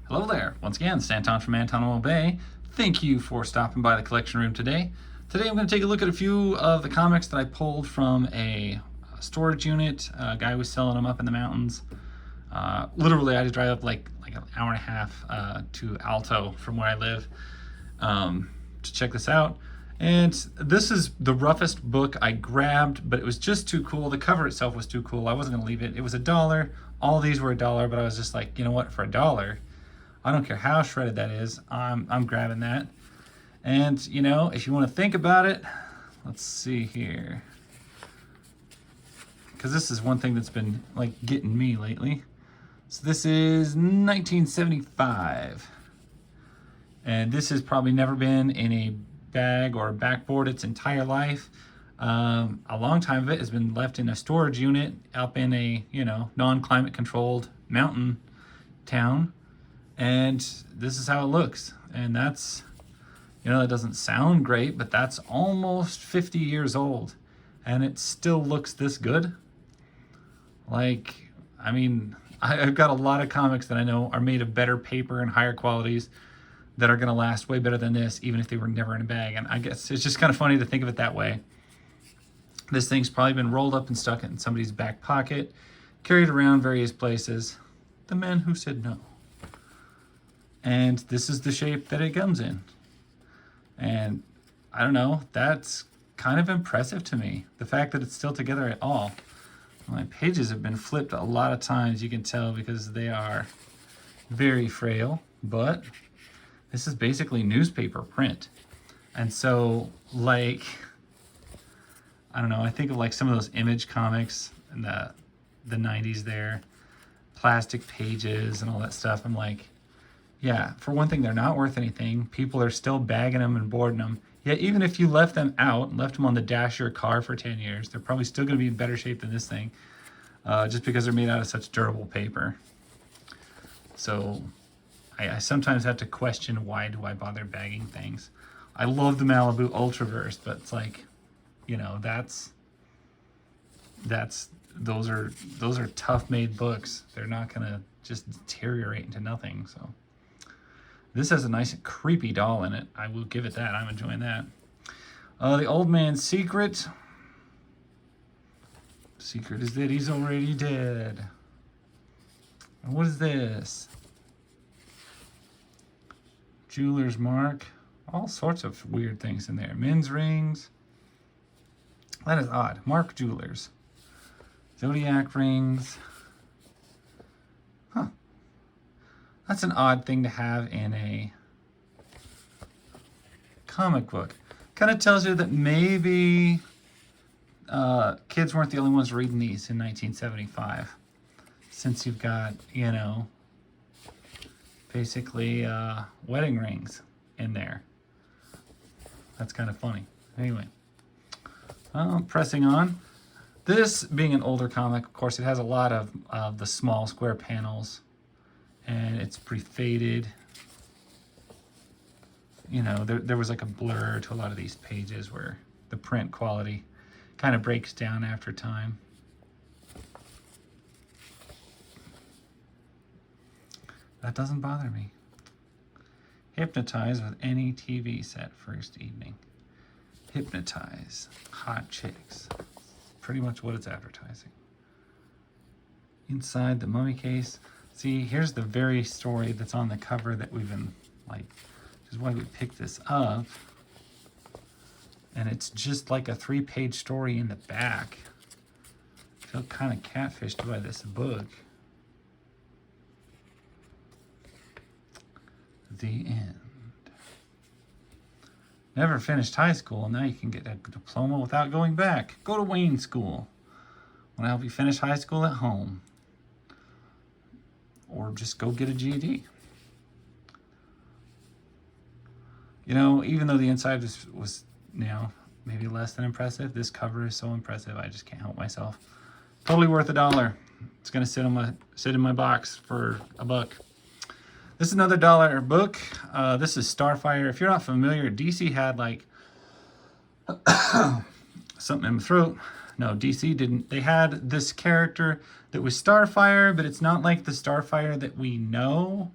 Hello there. Once again, Stanton from Antonio Bay. Thank you for stopping by the collection room today. Today I'm going to take a look at a few of the comics that I pulled from a storage unit. A guy was selling them up in the mountains. Literally, I had to drive up like an hour and a half to Alto from where I live to check this out. And this is the roughest book I grabbed, but it was just too cool. The cover itself was too cool. I wasn't going to leave it. It was $1. All these were $1, but I was just like, you know what? For $1, I don't care how shredded that is. I'm grabbing that. And you know, if you want to think about it, let's see here, because this is one thing that's been like getting me lately. So this is 1975, and this has probably never been in a bag or a backboard its entire life. A long time of it has been left in a storage unit up in a, you know, non-climate controlled mountain town. And this is how it looks. And that's, you know, that doesn't sound great, but that's almost 50 years old. And it still looks this good. Like, I mean, I've got a lot of comics that I know are made of better paper and higher qualities that are going to last way better than this, even if they were never in a bag. And I guess it's just kind of funny to think of it that way. This thing's probably been rolled up and stuck in somebody's back pocket, carried around various places. The man who said no. And this is the shape that it comes in. And I don't know, that's kind of impressive to me. The fact that it's still together at all. My pages have been flipped a lot of times, you can tell, because they are very frail, but this is basically newspaper print. And so, like, I don't know, I think of like some of those Image comics in the 90s there, plastic pages and all that stuff. I'm like, yeah, for one thing, they're not worth anything. People are still bagging them and boarding them. Yet even if you left them out, left them on the dash of your car for 10 years, they're probably still going to be in better shape than this thing, just because they're made out of such durable paper. So I sometimes have to question, why do I bother bagging things? I love the Malibu Ultraverse, but it's like, you know, those are tough made books. They're not going to just deteriorate into nothing. So this has a nice creepy doll in it. I will give it that. I'm enjoying that. The Old Man's Secret. Secret is that he's already dead. And what is this? Jeweler's Mark. All sorts of weird things in there. Men's rings. That is odd. Mark Jewelers. Zodiac rings. Huh. That's an odd thing to have in a comic book. Kind of tells you that maybe kids weren't the only ones reading these in 1975. Since you've got, you know, basically wedding rings in there. That's kind of funny. Anyway, pressing on. This being an older comic, of course, it has a lot of the small square panels. And it's pretty faded. You know, there was like a blur to a lot of these pages where the print quality kind of breaks down after time. That doesn't bother me. Hypnotize with any TV set first evening. Hypnotize hot chicks. Pretty much what it's advertising. Inside the mummy case. See, here's the very story that's on the cover that we've been, like, which is why we picked this up. And it's just like a 3-page story in the back. I feel kind of catfished by this book. The end. Never finished high school, and now you can get a diploma without going back. Go to Wayne School. Want to help you finish high school at home. Or just go get a GED. You know, even though the inside was, you know, maybe less than impressive, this cover is so impressive, I just can't help myself. Totally worth $1. It's gonna sit in my box for $1. This is another $1 book. This is Starfire. If you're not familiar, DC had like something in my throat. No, DC didn't. They had this character that was Starfire, but it's not like the Starfire that we know.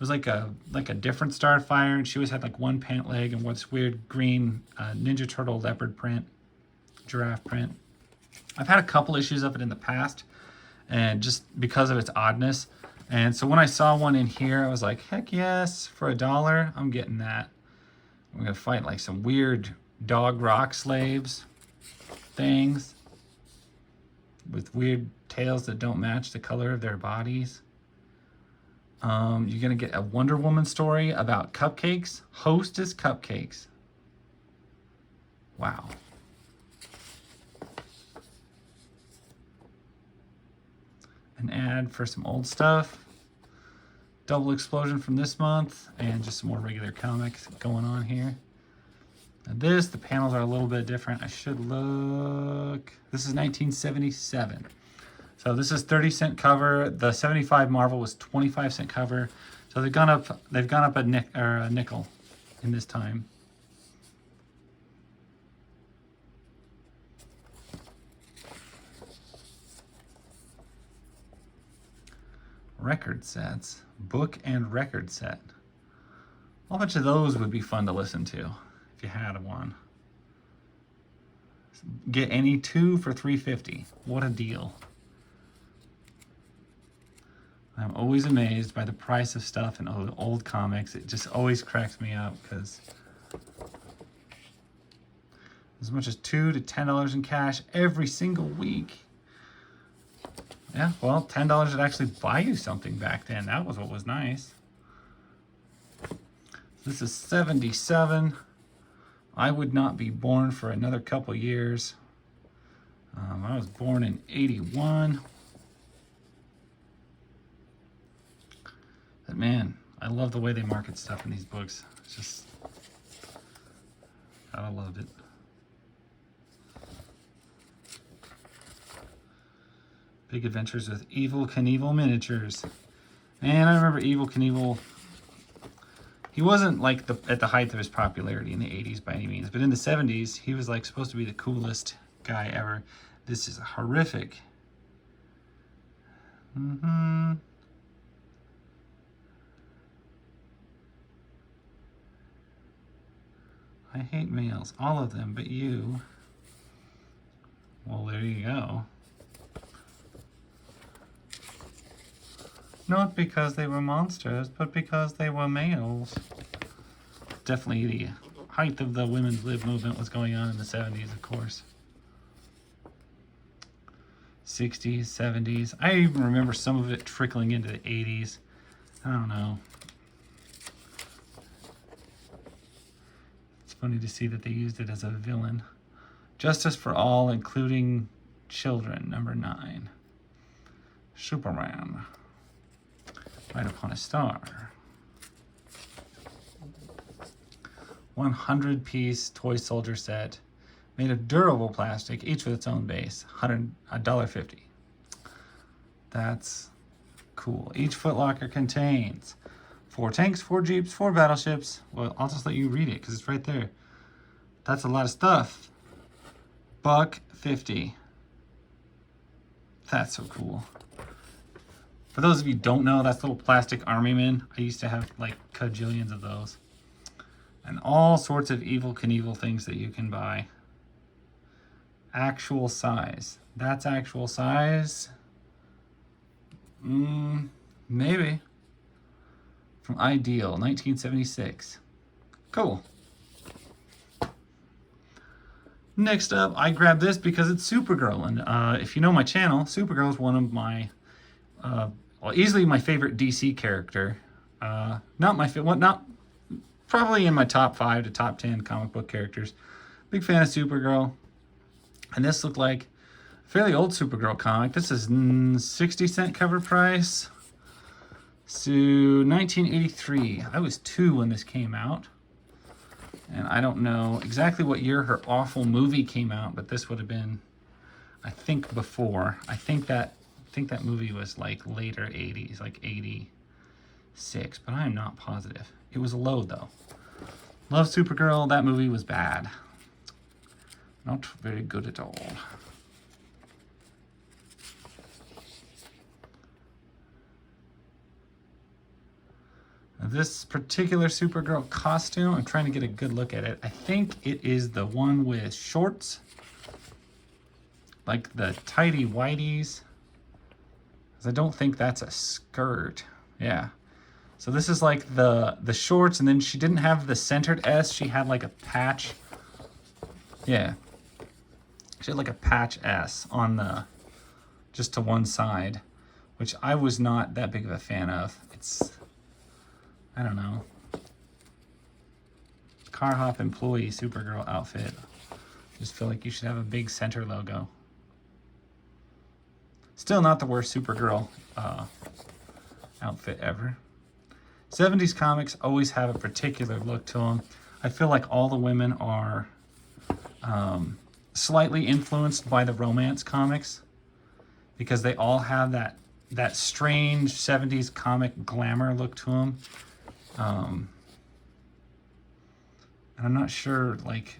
was like a different Starfire, and she always had like one pant leg and what's weird green Ninja Turtle leopard print, giraffe print. I've had a couple issues of it in the past, and just because of its oddness. And so when I saw one in here, I was like, heck yes, for $1, I'm getting that. We're gonna fight like some weird dog rock slaves things with weird tails that don't match the color of their bodies. You're gonna get a Wonder Woman story about cupcakes, Hostess cupcakes. Wow. An ad for some old stuff. Double Explosion from this month, and just some more regular comics going on here. And the panels are a little bit different. I should look. This is 1977. So this is 30-cent cover. The 75 Marvel was 25-cent cover. So they've gone up a nickel in this time. Record sets, book and record set. A bunch of those would be fun to listen to if you had one. Get any two for $3.50. What a deal. I'm always amazed by the price of stuff in old comics. It just always cracks me up because as much as $2 to $10 in cash every single week. Yeah, well, $10 would actually buy you something back then. That was what was nice. This is 77. I would not be born for another couple years. I was born in 81. But man, I love the way they market stuff in these books. It's just, I loved it. Big Adventures with Evel Knievel Miniatures. Man, I remember Evel Knievel. He wasn't like at the height of his popularity in the 80s by any means, but in the 70s, he was like supposed to be the coolest guy ever. This is horrific. I hate males, all of them, but you. Well, there you go. Not because they were monsters, but because they were males. Definitely the height of the women's lib movement was going on in the 70s, of course. 60s, 70s. I even remember some of it trickling into the 80s. I don't know. It's funny to see that they used it as a villain. Justice for All, including children, number 9. Superman. Right Upon a Star. 100-piece toy soldier set made of durable plastic, each with its own base. $1.50. That's cool. Each footlocker contains 4 tanks, 4 jeeps, 4 battleships. Well, I'll just let you read it because it's right there. That's a lot of stuff. $1.50. That's so cool. For those of you who don't know, that's little plastic army men. I used to have like cajillions of those. And all sorts of Evel Knievel things that you can buy. Actual size. That's actual size? Maybe. From Ideal, 1976. Cool. Next up, I grabbed this because it's Supergirl. And if you know my channel, Supergirl is one of my well, easily my favorite DC character. Not my favorite, not probably in my top 5 to top 10 comic book characters. Big fan of Supergirl. And this looked like a fairly old Supergirl comic. This is 60-cent cover price. So 1983. I was 2 when this came out. And I don't know exactly what year her awful movie came out, but this would have been, I think, before. I think that movie was like later 80s, like 86, but I am not positive. It was a load though. Love Supergirl. That movie was bad. Not very good at all. this particular Supergirl costume, I'm trying to get a good look at it. I think it is the one with shorts, like the tighty whities. I don't think that's a skirt. Yeah. So this is like the shorts, and then she didn't have the centered S. She had like a patch. Yeah. She had like a patch S on the, just to one side, which I was not that big of a fan of. It's, I don't know. Car Hop employee Supergirl outfit. Just feel like you should have a big center logo. Still not the worst Supergirl outfit ever. 70s comics always have a particular look to them. I feel like all the women are slightly influenced by the romance comics because they all have that strange 70s comic glamour look to them. And I'm not sure like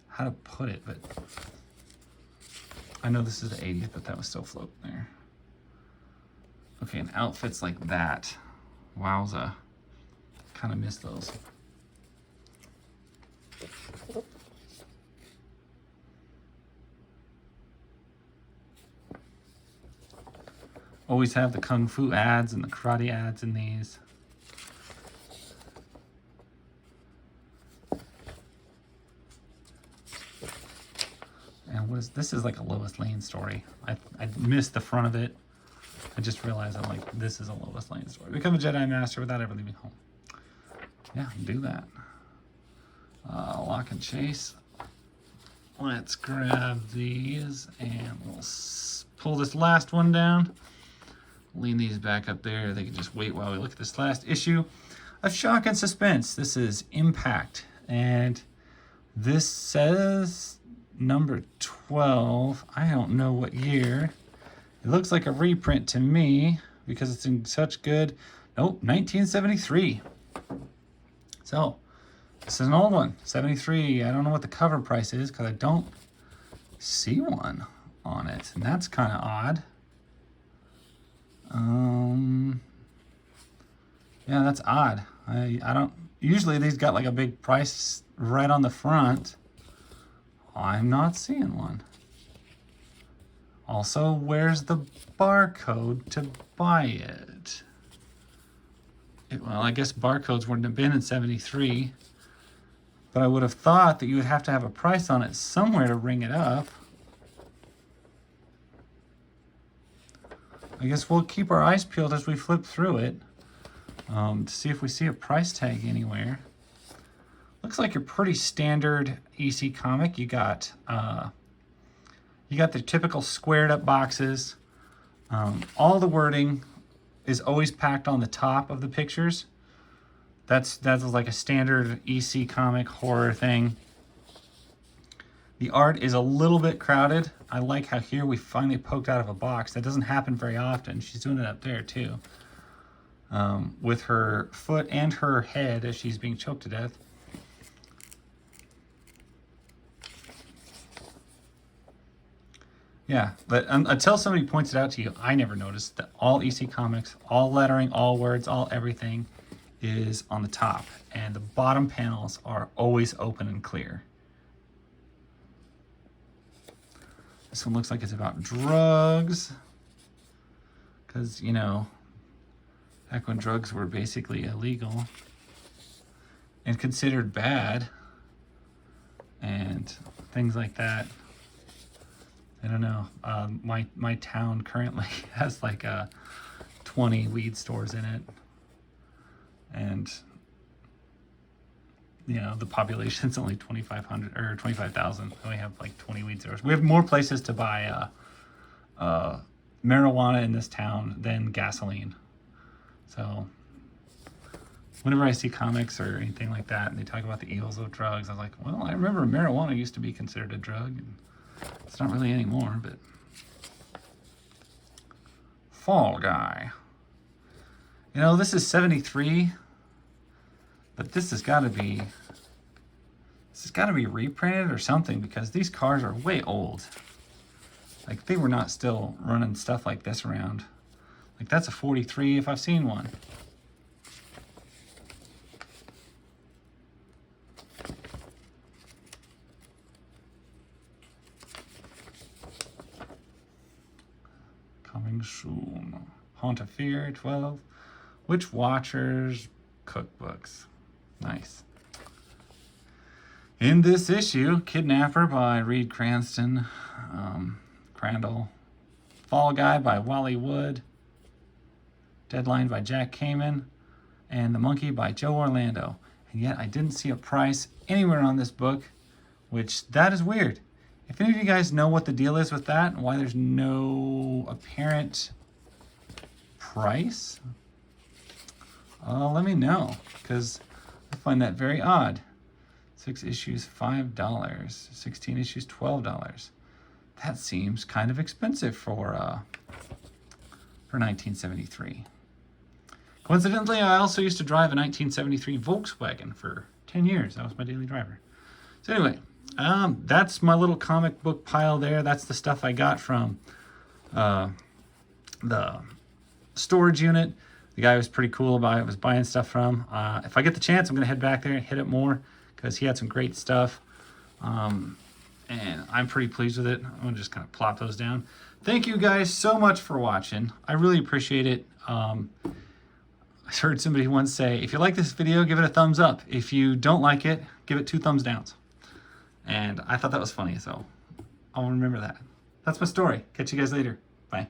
how to put it, but I know this is the 80s, but that was still floating there. Okay, and outfits like that. Wowza. Kind of miss those. Always have the Kung Fu ads and the karate ads in these. And what is this? Is like a Lois Lane story. I missed the front of it. I just realized I'm like, this is a Lois Lane story. Become a Jedi Master without ever leaving home. Yeah, do that. Lock and Chase. Let's grab these and we'll pull this last one down. Lean these back up there. They can just wait while we look at this last issue of Shock and Suspense. This is Impact. And this says number 12. I don't know what year. It looks like a reprint to me because it's in such good. Nope, 1973. So, this is an old one, 73. I don't know what the cover price is because I don't see one on it. And that's kind of odd. Yeah, that's odd. I don't, usually these got like a big price right on the front. I'm not seeing one. Also, where's the barcode to buy it? Well, I guess barcodes wouldn't have been in 73, but I would have thought that you would have to have a price on it somewhere to ring it up. I guess we'll keep our eyes peeled as we flip through it to see if we see a price tag anywhere. Looks like a pretty standard EC comic. You got the typical squared up boxes. All the wording is always packed on the top of the pictures. That's like a standard EC comic horror thing. The art is a little bit crowded. I like how here we finally poked out of a box. That doesn't happen very often. She's doing it up there too. With her foot and her head as she's being choked to death. Yeah, but until somebody points it out to you, I never noticed that all EC Comics, all lettering, all words, all everything is on the top. And the bottom panels are always open and clear. This one looks like it's about drugs. Because, you know, back when drugs were basically illegal and considered bad and things like that. I don't know. My town currently has like 20 weed stores in it. And, you know, the population's only 2,500 or 25,000. We have like 20 weed stores. We have more places to buy marijuana in this town than gasoline. So whenever I see comics or anything like that and they talk about the evils of drugs, I'm like, well, I remember marijuana used to be considered a drug. And it's not really anymore, but Fall Guy. You know, this is 73, but this has got to be reprinted or something because these cars are way old. Like they were not still running stuff like this around. Like that's a 43 if I've seen one. soon. Haunt of Fear, 12. Witch Watchers cookbooks. Nice. In this issue, Kidnapper by Reed Cranston, Crandall. Fall Guy by Wally Wood. Deadline by Jack Kamen. And The Monkey by Joe Orlando. And yet I didn't see a price anywhere on this book, which that is weird. If any of you guys know what the deal is with that, and why there's no apparent price, let me know, because I find that very odd. 6 issues, $5. 16 issues, $12. That seems kind of expensive for 1973. Coincidentally, I also used to drive a 1973 Volkswagen for 10 years. That was my daily driver. So anyway, that's my little comic book pile there. That's the stuff I got from the storage unit. The guy was pretty cool about it. I was buying stuff from. If I get the chance, I'm going to head back there and hit it more because he had some great stuff. And I'm pretty pleased with it. I'm going to just kind of plop those down. Thank you guys so much for watching. I really appreciate it. I heard somebody once say, if you like this video, give it a thumbs up. If you don't like it, give it 2 thumbs downs. And I thought that was funny, so I'll remember that. That's my story. Catch you guys later. Bye.